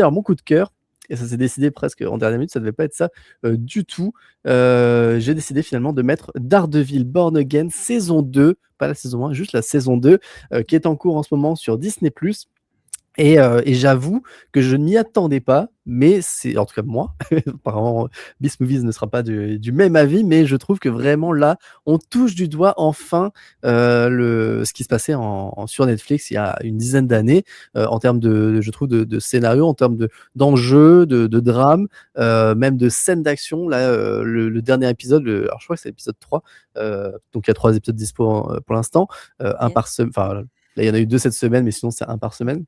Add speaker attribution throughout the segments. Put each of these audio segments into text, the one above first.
Speaker 1: Alors mon coup de cœur, et ça s'est décidé presque en dernière minute, ça devait pas être ça, du tout. J'ai décidé finalement de mettre Daredevil Born Again saison 2, pas la saison 1, juste la saison 2, qui est en cours en ce moment sur Disney+. Et j'avoue que je ne m'y attendais pas, mais c'est en tout cas moi, apparemment Beast Movies ne sera pas du même avis, mais je trouve que vraiment là, on touche du doigt enfin ce qui se passait sur Netflix il y a une dizaine d'années, en termes je trouve de scénario, en termes d'enjeux, de drame, même de scènes d'action. Là, le dernier épisode, alors je crois que c'est l'épisode 3, donc il y a 3 épisodes dispo pour l'instant, un
Speaker 2: Yes.
Speaker 1: par semaine, enfin là il y en a eu 2 cette semaine, mais sinon c'est un par semaine.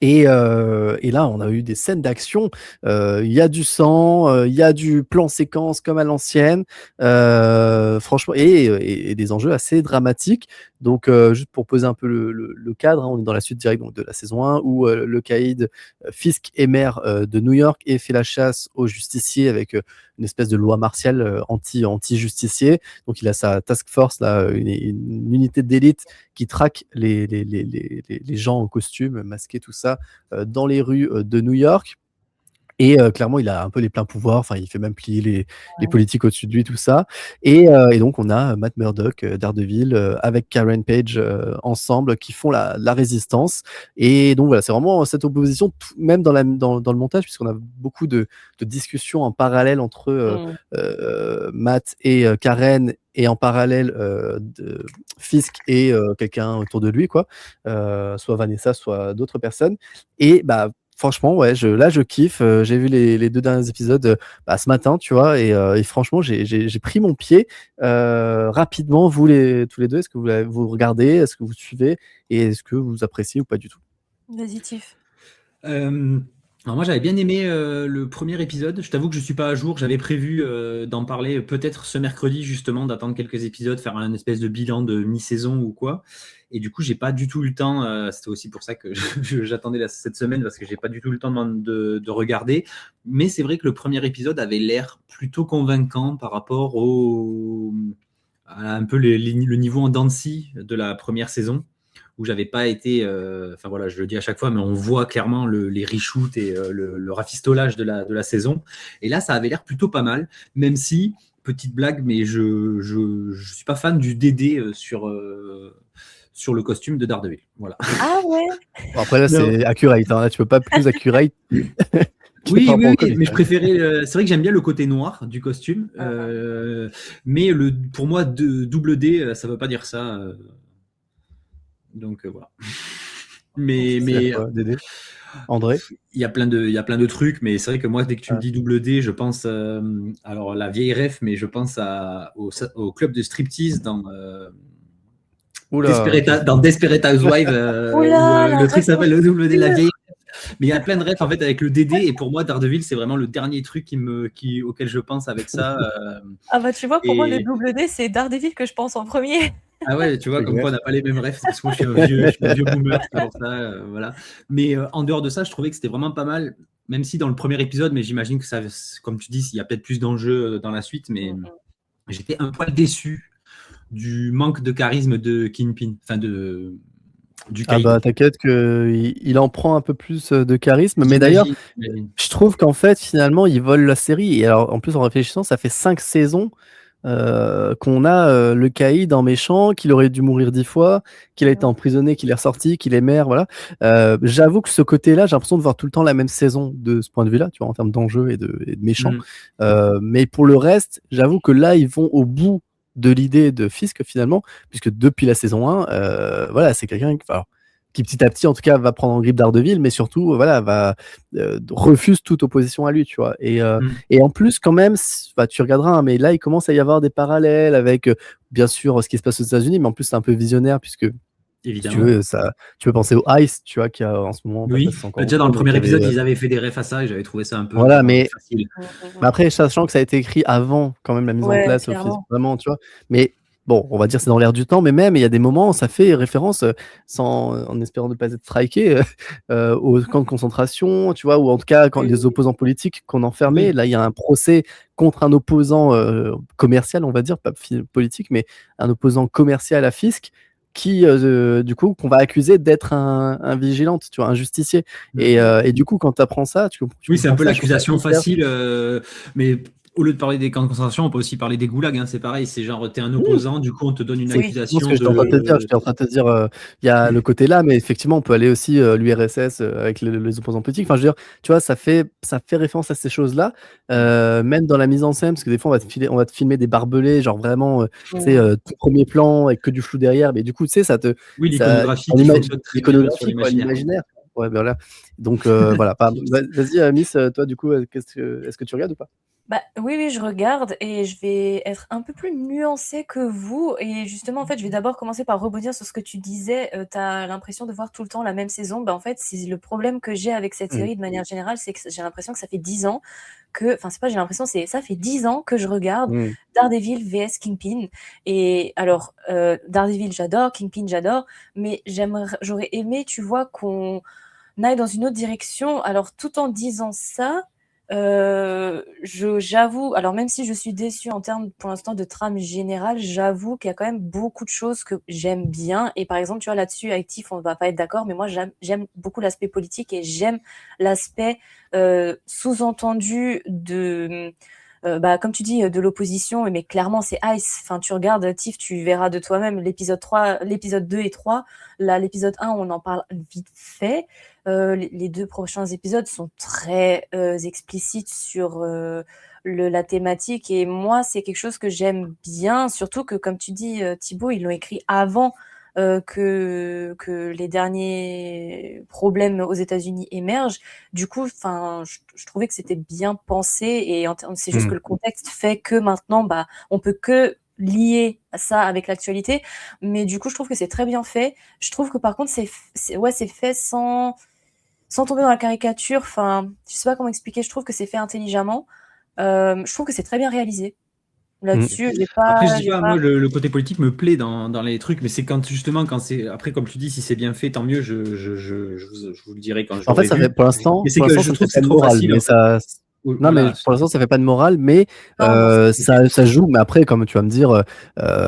Speaker 1: Et là, on a eu des scènes d'action. Il y a du sang, il y a du plan séquence comme à l'ancienne. Franchement, et des enjeux assez dramatiques. Donc, juste pour poser un peu le cadre, hein, on est dans la suite directe donc, de la saison 1 où le caïd Fisk est maire de New York et fait la chasse aux justiciers avec une espèce de loi martiale anti-justicier. Donc, il a sa task force, là, une unité d'élite qui traque les gens en costume, masqués, tout ça, dans les rues de New York. Et clairement, il a un peu les pleins pouvoirs. Enfin, il fait même plier les politiques au-dessus de lui, tout ça. Et donc, on a Matt Murdock, Daredevil, avec Karen Page ensemble, qui font la résistance. Et donc, voilà, c'est vraiment cette opposition, même dans le montage, puisqu'on a beaucoup de discussions en parallèle entre Matt et Karen, et en parallèle de Fisk et quelqu'un autour de lui, quoi. Soit Vanessa, soit d'autres personnes. Et bah, franchement, ouais, là, je kiffe. J'ai vu les 2 derniers épisodes ce matin, tu vois, et franchement, j'ai pris mon pied rapidement. Vous, tous les deux, est-ce que vous regardez, est-ce que vous suivez, et est-ce que vous appréciez ou pas du tout?
Speaker 2: Vas-y, Tiff.
Speaker 3: Alors moi j'avais bien aimé le premier épisode. Je t'avoue que je suis pas à jour. J'avais prévu d'en parler peut-être ce mercredi, justement, d'attendre quelques épisodes, faire un espèce de bilan de mi-saison ou quoi. Et du coup j'ai pas du tout eu le temps. C'était aussi pour ça que j'attendais cette semaine, parce que j'ai pas du tout eu le temps de regarder. Mais c'est vrai que le premier épisode avait l'air plutôt convaincant par rapport à un peu le niveau en dents de scie de la première saison, où j'avais pas été, enfin voilà, je le dis à chaque fois, mais on voit clairement les reshoots et le rafistolage de la saison. Et là, ça avait l'air plutôt pas mal, même si, petite blague, mais je suis pas fan du DD sur le costume de Daredevil. Voilà.
Speaker 2: Ah ouais.
Speaker 1: Bon, après, là, c'est accurate. Hein, là, tu peux pas plus accurate.
Speaker 3: Oui, mais je préférais. C'est vrai que j'aime bien le côté noir du costume, mais pour moi, double D, ça veut pas dire ça. Donc voilà. Mais
Speaker 1: Dédé, André,
Speaker 3: il y a plein de trucs, mais c'est vrai que moi, dès que tu me dis double D, je pense alors la vieille ref, mais je pense au club de striptease dans Desperate Housewives, où le truc s'appelle le double D, la vieille. Mais il y a plein de refs en fait avec le DD, et pour moi Daredevil c'est vraiment le dernier truc auquel je pense avec ça.
Speaker 2: Ah bah tu vois, pour moi le double D c'est Daredevil que je pense en premier.
Speaker 3: Ah ouais, tu vois, comme quoi on n'a pas les mêmes refs, parce que moi je suis un vieux boomer, c'est pour ça, voilà. Mais en dehors de ça, je trouvais que c'était vraiment pas mal, même si dans le premier épisode, mais j'imagine que ça, comme tu dis, il y a peut-être plus d'enjeux dans la suite, mais j'étais un poil déçu du manque de charisme de Kingpin, enfin du
Speaker 1: Ah bah t'inquiète qu'il en prend un peu plus de charisme, mais d'ailleurs, je trouve qu'en fait finalement il vole la série. Et alors en plus, en réfléchissant, ça fait 5 saisons qu'on a le caïd en méchant, qu'il aurait dû mourir 10 fois, qu'il a été emprisonné, qu'il est ressorti, qu'il est maire, voilà. J'avoue que ce côté-là, j'ai l'impression de voir tout le temps la même saison de ce point de vue-là, tu vois, en termes d'enjeux et de méchants. Mais pour le reste, j'avoue que là, ils vont au bout de l'idée de Fisk finalement, puisque depuis la saison 1, voilà, c'est quelqu'un qui petit à petit en tout cas va prendre en grippe Daredevil, mais surtout voilà refuse toute opposition à lui, tu vois. Et en plus quand même, tu regarderas, hein, mais là il commence à y avoir des parallèles avec bien sûr ce qui se passe aux États-Unis, mais en plus c'est un peu visionnaire puisque
Speaker 3: évidemment,
Speaker 1: si tu peux penser au Ice, tu vois, qui a en ce moment.
Speaker 3: Oui, déjà dans le premier épisode, ils avaient fait des refs à ça et j'avais trouvé ça un peu
Speaker 1: voilà, mais
Speaker 3: facile.
Speaker 1: Après, sachant que ça a été écrit avant quand même la mise en place, vraiment, tu vois. Mais bon, on va dire c'est dans l'air du temps, mais même il y a des moments où ça fait référence, en espérant ne pas être striké, aux camps de concentration, tu vois, ou en tout cas quand les opposants politiques qu'on enfermait. Oui. Là, il y a un procès contre un opposant commercial, on va dire, pas politique, mais un opposant commercial à Fisk, qui du coup qu'on va accuser d'être un vigilante, tu vois, un justicier. Et du coup, quand tu apprends ça,
Speaker 3: Oui, c'est un peu
Speaker 1: comprends ça, je trouve ça
Speaker 3: l'accusation
Speaker 1: hyper-
Speaker 3: facile, mais au lieu de parler des camps de concentration, on peut aussi parler des goulags, hein, c'est pareil, c'est genre t'es un opposant, du coup on te donne une
Speaker 1: C'est
Speaker 2: Oui.
Speaker 1: exactement ce
Speaker 3: accusation
Speaker 1: que j'étais en train de te dire. J'étais en train de te dire, il y a le côté là, mais effectivement, on peut aller aussi l'URSS avec les opposants politiques. Enfin, je veux dire, tu vois, ça fait référence à ces choses-là, même dans la mise en scène, parce que des fois, on va te filmer des barbelés, genre vraiment, tu sais, tout premier plan avec que du flou derrière, mais du coup, tu sais,
Speaker 3: Oui,
Speaker 1: ça,
Speaker 3: l'iconographie qui fonctionne très bien sur
Speaker 1: l'iconographie, quoi,
Speaker 3: l'imaginaire.
Speaker 1: l'imaginaire. Ouais, ben voilà. Donc voilà. Pardon. Vas-y, Miss, toi, du coup, est-ce que tu regardes ou pas?
Speaker 2: Bah, oui, oui, je regarde et je vais être un peu plus nuancée que vous. Et justement, en fait, je vais d'abord commencer par rebondir sur ce que tu disais. Tu as l'impression de voir tout le temps la même saison. Bah, en fait, c'est le problème que j'ai avec cette
Speaker 1: Mm.
Speaker 2: série de manière générale, c'est que j'ai l'impression que ça fait 10 ans que, enfin, c'est pas j'ai l'impression, c'est ça fait 10 ans que je regarde
Speaker 1: Mm.
Speaker 2: Daredevil vs Kingpin. Et alors, Daredevil, j'adore, Kingpin, j'adore, mais j'aurais aimé, tu vois, qu'on aille dans une autre direction. Alors, tout en disant ça, j'avoue, alors même si je suis déçue en termes pour l'instant de trame générale, j'avoue qu'il y a quand même beaucoup de choses que j'aime bien. Et par exemple, tu vois, là-dessus, avec Tiff, on va pas être d'accord, mais moi, j'aime beaucoup l'aspect politique et j'aime l'aspect sous-entendu de. Bah, comme tu dis, de l'opposition, mais clairement, c'est Ice. Enfin, tu regardes, Tiff, tu verras de toi-même l'épisode 3, l'épisode 2 et 3. Là, l'épisode 1, on en parle vite fait. Les 2 prochains épisodes sont très explicites sur la thématique. Et moi, c'est quelque chose que j'aime bien, surtout que, comme tu dis, Thibaut, ils l'ont écrit avant que les derniers problèmes aux États-Unis émergent. Du coup, je trouvais que c'était bien pensé et c'est juste que le contexte fait que maintenant, bah, on peut que lier ça avec l'actualité. Mais du coup, je trouve que c'est très bien fait. Je trouve que par contre, c'est fait sans tomber dans la caricature. Enfin, je sais pas comment expliquer. Je trouve que c'est fait intelligemment. Je trouve que c'est très bien réalisé. Là-dessus,
Speaker 3: Après, je dis pas, moi, le côté politique me plaît dans les trucs, mais c'est quand justement, quand c'est. Après, comme tu dis, si c'est bien fait, tant mieux, je vous le dirai quand je
Speaker 1: En fait,
Speaker 3: l'aurai
Speaker 1: ça fait,
Speaker 3: vu.
Speaker 1: pour l'instant,
Speaker 3: Mais c'est que je
Speaker 1: ça ne
Speaker 3: trouve
Speaker 1: fait
Speaker 3: que
Speaker 1: pas
Speaker 3: c'est
Speaker 1: de
Speaker 3: trop
Speaker 1: morale,
Speaker 3: facile,
Speaker 1: mais
Speaker 3: en fait.
Speaker 1: ça. Non, mais
Speaker 3: Voilà.
Speaker 1: pour l'instant, ça fait pas de morale, mais
Speaker 2: non,
Speaker 1: ça joue. Mais après, comme tu vas me dire,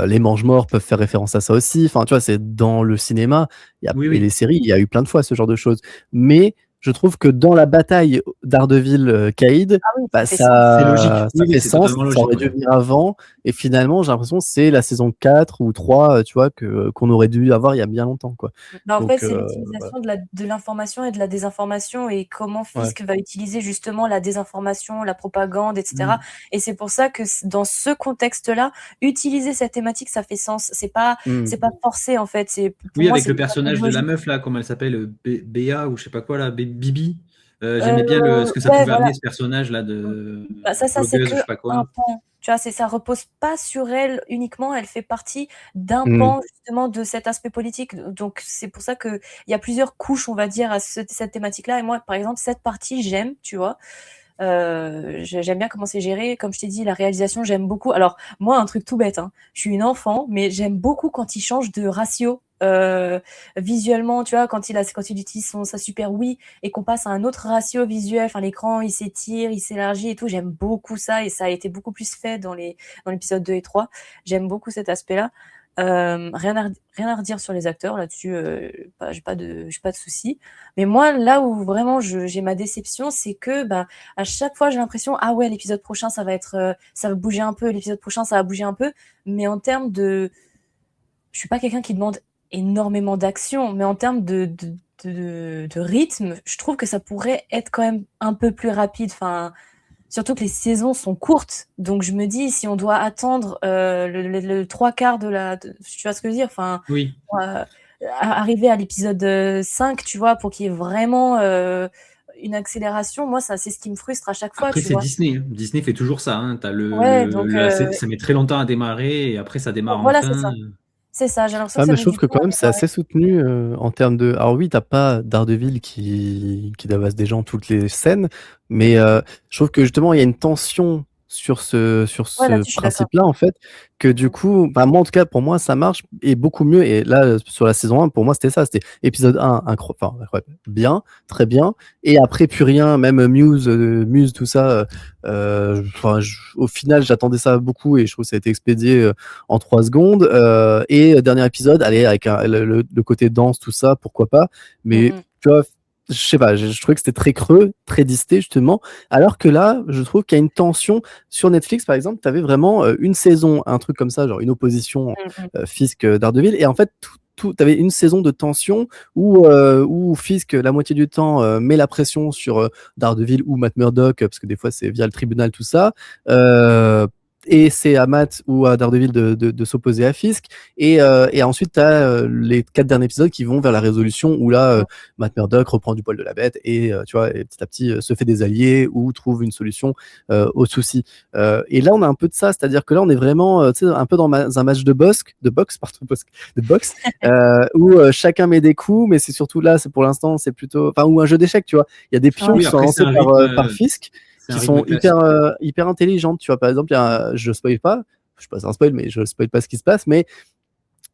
Speaker 1: les mange-morts peuvent faire référence à ça aussi. Enfin, tu vois, c'est dans le cinéma
Speaker 3: Oui,
Speaker 1: et les
Speaker 3: oui.
Speaker 1: séries, il y a eu plein de fois ce genre de choses. Mais je trouve que dans la bataille d'Ardeville-Caïd,
Speaker 2: ah oui,
Speaker 1: bah,
Speaker 2: ça fait sens.
Speaker 3: C'est logique.
Speaker 1: ça
Speaker 3: Oui, oui,
Speaker 1: fait
Speaker 3: c'est
Speaker 1: sens,
Speaker 3: totalement
Speaker 1: ça
Speaker 3: logique,
Speaker 1: aurait dû
Speaker 3: ouais.
Speaker 1: venir avant. Et finalement, j'ai l'impression que c'est la saison 4 ou 3, tu vois, qu'on aurait dû avoir il y a bien longtemps, quoi.
Speaker 2: Bah, en fait,
Speaker 1: Donc,
Speaker 2: c'est
Speaker 1: voilà.
Speaker 2: l'utilisation de l'information et de la désinformation et comment
Speaker 1: Ouais.
Speaker 2: Fisk va utiliser justement la désinformation, la propagande, etc.
Speaker 3: Mm.
Speaker 2: Et c'est pour ça que dans ce contexte-là, utiliser cette thématique, ça fait sens. C'est pas forcé en fait. Pour
Speaker 3: Oui,
Speaker 2: moi,
Speaker 3: avec
Speaker 2: c'est
Speaker 3: le
Speaker 2: tout à fait
Speaker 3: personnage de la
Speaker 2: logique.
Speaker 3: meuf, là, comment elle s'appelle, Béa ou je sais pas quoi, là, Bibi. J'aimais bien ce que ça
Speaker 2: Ouais,
Speaker 3: pouvait
Speaker 2: voilà.
Speaker 3: amener, ce personnage-là de
Speaker 2: Bah, ça c'est
Speaker 3: blogueuse
Speaker 2: que
Speaker 3: ou je sais pas
Speaker 2: un
Speaker 3: quoi.
Speaker 2: pan. Tu vois, ça repose pas sur elle uniquement, elle fait partie d'un
Speaker 1: Mm.
Speaker 2: pan justement de cet aspect politique. Donc c'est pour ça qu'il y a plusieurs couches, on va dire, à cette thématique-là. Et moi, par exemple, cette partie, j'aime, tu vois. J'aime bien comment c'est géré. Comme je t'ai dit, la réalisation, j'aime beaucoup. Alors, moi, un truc tout bête, hein, je suis une enfant, mais j'aime beaucoup quand il change de ratio. Visuellement, tu vois, quand il utilise sa super Wii et qu'on passe à un autre ratio visuel, enfin l'écran il s'étire, il s'élargit et tout, j'aime beaucoup ça et ça a été beaucoup plus fait dans l'épisode 2 et 3. J'aime beaucoup cet aspect-là. Rien à redire sur les acteurs là-dessus, j'ai pas de soucis. Mais moi, là où vraiment j'ai ma déception, c'est que bah, à chaque fois, j'ai l'impression, ah ouais, l'épisode prochain, ça va bouger un peu, l'épisode prochain, ça va bouger un peu. Mais en termes de. Je suis pas quelqu'un qui demande énormément d'action, mais en termes de rythme, je trouve que ça pourrait être quand même un peu plus rapide. Enfin, surtout que les saisons sont courtes. Donc je me dis, si on doit attendre le trois quarts tu vois ce que je veux dire? Enfin,
Speaker 3: Oui.
Speaker 2: arriver à l'épisode 5, tu vois, pour qu'il y ait vraiment une accélération, moi, ça, c'est ce qui me frustre à chaque fois,
Speaker 3: Après,
Speaker 2: tu
Speaker 3: c'est
Speaker 2: vois.
Speaker 3: Disney, hein. Disney fait toujours ça, hein. T'as
Speaker 2: Ouais, donc
Speaker 3: ça met très longtemps à démarrer et après ça démarre
Speaker 2: voilà, c'est
Speaker 3: enfin.
Speaker 2: ça. C'est ça, j'ai l'impression que
Speaker 1: Ouais,
Speaker 2: ça
Speaker 1: mais je
Speaker 2: met
Speaker 1: trouve
Speaker 2: du
Speaker 1: que
Speaker 2: temps
Speaker 1: quand
Speaker 2: à
Speaker 1: même c'est
Speaker 2: démarrer.
Speaker 1: assez soutenu en termes de. Alors oui, t'as pas Daredevil qui tabasse des gens toutes les scènes, mais je trouve que justement il y a une tension sur
Speaker 2: Ouais,
Speaker 1: ce
Speaker 2: là-dessus, je suis d'accord.
Speaker 1: principe-là, en fait, que du
Speaker 2: Mmh.
Speaker 1: coup, bah, moi, en tout cas, pour moi, ça marche et beaucoup mieux. Et là, sur la saison 1, pour moi, c'était ça. C'était épisode 1, enfin, incroyable, bien, très bien. Et après, plus rien, même Muse, tout ça. Enfin, au final, j'attendais ça beaucoup et je trouve que ça a été expédié en 3 secondes. Et dernier épisode, allez, avec le côté danse, tout ça, pourquoi pas. Mais
Speaker 2: Mmh.
Speaker 1: tu vois, je sais pas, je trouvais que c'était très creux, très disté, justement. Alors que là, je trouve qu'il y a une tension. Sur Netflix, par exemple, tu avais vraiment une saison, un truc comme ça, genre une opposition
Speaker 2: Mmh.
Speaker 1: Fisk-Daredevil. Et en fait, tu avais une saison de tension où Fisk, la moitié du temps, met la pression sur Daredevil ou Matt Murdock, parce que des fois, c'est via le tribunal, tout ça. Euh, et c'est à Matt ou à Daredevil de s'opposer à Fisk. Et ensuite, tu as les 4 derniers épisodes qui vont vers la résolution où là, Matt Murdock reprend du poil de la bête et, tu vois, et petit à petit se fait des alliés ou trouve une solution aux soucis. Et là, on a un peu de ça, c'est-à-dire que là, on est vraiment un peu dans un match de boxe, où chacun met des coups, mais c'est surtout là, c'est pour l'instant, c'est plutôt, enfin, ou un jeu d'échecs, tu vois. Il y a des pions
Speaker 2: Ouais.
Speaker 3: Oui,
Speaker 1: qui sont
Speaker 3: après,
Speaker 1: lancés par Fisk,
Speaker 3: c'est un
Speaker 1: qui
Speaker 3: rythme
Speaker 1: sont hyper,
Speaker 3: classique.
Speaker 1: hyper intelligentes, tu vois. Par exemple, je spoil pas, je sais pas, c'est un spoil, mais je spoil pas ce qui se passe, mais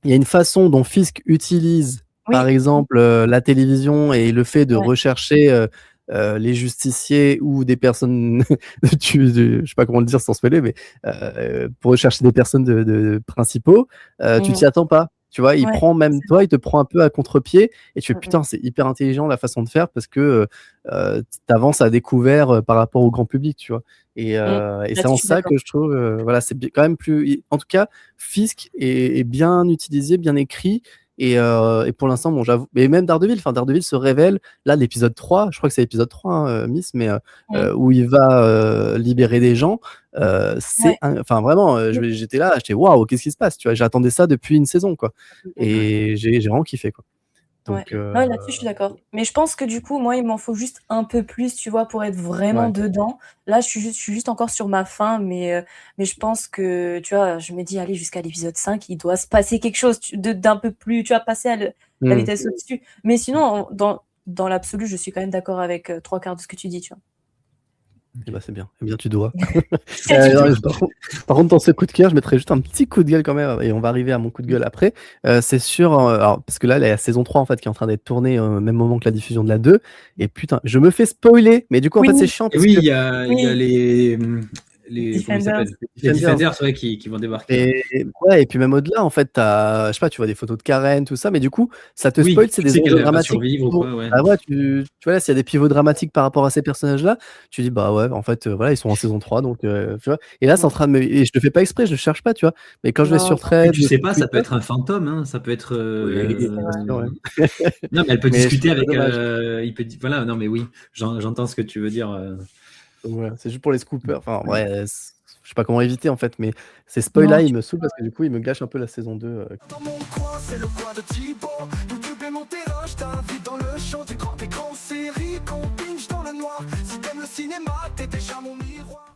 Speaker 1: il y a une façon dont Fisk utilise, par
Speaker 2: Oui.
Speaker 1: exemple, la télévision et le fait de
Speaker 2: Ouais.
Speaker 1: rechercher les justiciers ou des personnes, je sais pas comment le dire sans spoiler, mais pour rechercher des personnes principaux, tu
Speaker 2: Mmh.
Speaker 1: t'y attends pas. Tu vois, il
Speaker 2: Ouais,
Speaker 1: prend même
Speaker 2: c'est
Speaker 1: toi,
Speaker 2: vrai.
Speaker 1: il te prend un peu à contre-pied et tu fais
Speaker 2: Mmh.
Speaker 1: putain, c'est hyper intelligent la façon de faire parce que t'avances à découvert par rapport au grand public, tu vois.
Speaker 2: Mmh.
Speaker 1: Et c'est
Speaker 2: Là-dessus,
Speaker 1: en
Speaker 2: je suis
Speaker 1: ça
Speaker 2: d'accord.
Speaker 1: que je trouve, voilà, c'est quand même plus. En tout cas, Fisk est bien utilisé, bien écrit. Et pour l'instant, bon, j'avoue, mais même Daredevil se révèle, là, l'épisode 3, je crois que c'est l'épisode 3, hein, Miss, mais
Speaker 2: Mmh.
Speaker 1: où il va libérer des gens.
Speaker 2: Ouais.
Speaker 1: Enfin, vraiment,
Speaker 2: Oui.
Speaker 1: j'étais là, j'étais waouh, qu'est-ce qui se passe, tu vois, j'attendais ça depuis une saison, quoi.
Speaker 2: Mmh.
Speaker 1: Et j'ai vraiment kiffé, quoi.
Speaker 2: Ouais.
Speaker 1: Donc,
Speaker 2: Ouais, là-dessus, je suis d'accord. Mais je pense que du coup, moi, il m'en faut juste un peu plus, tu vois, pour être vraiment
Speaker 1: ouais.
Speaker 2: dedans. Là, je suis juste encore sur ma faim, mais je pense que, tu vois, je me dis: «Allez, jusqu'à l'épisode 5, il doit se passer quelque chose d'un peu plus, tu vois, passer à la
Speaker 1: Hmm.
Speaker 2: vitesse au-dessus». Mais sinon, dans l'absolu, je suis quand même d'accord avec 3/4 de ce que tu dis, tu vois?
Speaker 1: Eh
Speaker 3: Ok.
Speaker 1: ben, c'est bien. Eh bien, tu dois.
Speaker 3: Tu dois.
Speaker 1: Par contre, dans ce coup de cœur, je mettrais juste un petit coup de gueule quand même, et on va arriver à mon coup de gueule après. C'est sûr, alors, parce que là, la saison 3, en fait, qui est en train d'être tournée au même moment que la diffusion de la 2. Et putain, je me fais spoiler, mais du coup, en
Speaker 2: Oui,
Speaker 1: fait, c'est chiant
Speaker 3: Et
Speaker 1: parce
Speaker 3: oui,
Speaker 1: que
Speaker 3: il y a
Speaker 2: oui,
Speaker 3: les comment ils
Speaker 2: Defenders.
Speaker 3: s'appellent? Les
Speaker 1: Defenders.
Speaker 3: Defenders, ouais, qui vont débarquer, ouais.
Speaker 1: Et ouais, et puis même au-delà, en fait, je sais pas, tu vois des photos de Karen, tout ça, mais du coup, ça te
Speaker 3: Oui,
Speaker 1: spoil, c'est
Speaker 3: tu
Speaker 1: des
Speaker 3: sais qu'elle
Speaker 1: enjeux
Speaker 3: va pas
Speaker 1: dramatiques.
Speaker 3: survivre ou quoi, ouais.
Speaker 1: Bah ouais, tu vois, là, s'il y a des pivots dramatiques par rapport à ces personnages-là, tu dis, bah ouais, en fait, voilà, ils sont en saison 3, donc, tu vois. Et là, c'est en
Speaker 2: Mmh.
Speaker 1: train de et je le fais pas exprès, je le cherche pas, tu vois. Mais quand je vais
Speaker 2: Non,
Speaker 1: sur
Speaker 2: non.
Speaker 3: Après,
Speaker 1: Threads
Speaker 3: tu
Speaker 1: ou
Speaker 3: sais
Speaker 1: sur
Speaker 3: pas, ça peut
Speaker 1: Twitter,
Speaker 3: être un fantôme, hein, ça peut être,
Speaker 1: oui,
Speaker 2: Oui, c'est
Speaker 1: bien
Speaker 2: vrai.
Speaker 1: sûr, ouais.
Speaker 3: non, mais elle peut
Speaker 1: Mais je
Speaker 3: discuter
Speaker 1: trouve ça
Speaker 3: avec,
Speaker 1: dommage.
Speaker 3: il peut di voilà, non, mais oui, j'entends ce que tu veux dire,
Speaker 1: Donc voilà, c'est juste pour les scoopers. Enfin, ouais, je sais pas comment éviter, en fait, mais ces spoils-là,
Speaker 2: Non,
Speaker 1: ils
Speaker 2: tu
Speaker 1: me saoulent parce que du coup, ils me gâchent un peu la saison 2.
Speaker 4: Dans mon coin, c'est le coin de Thibaut. YouTube est mon terrain, je t'invite dans le show du grand écran série qu'on binge dans le noir. Si t'aimes le cinéma, t'es déjà mon miroir.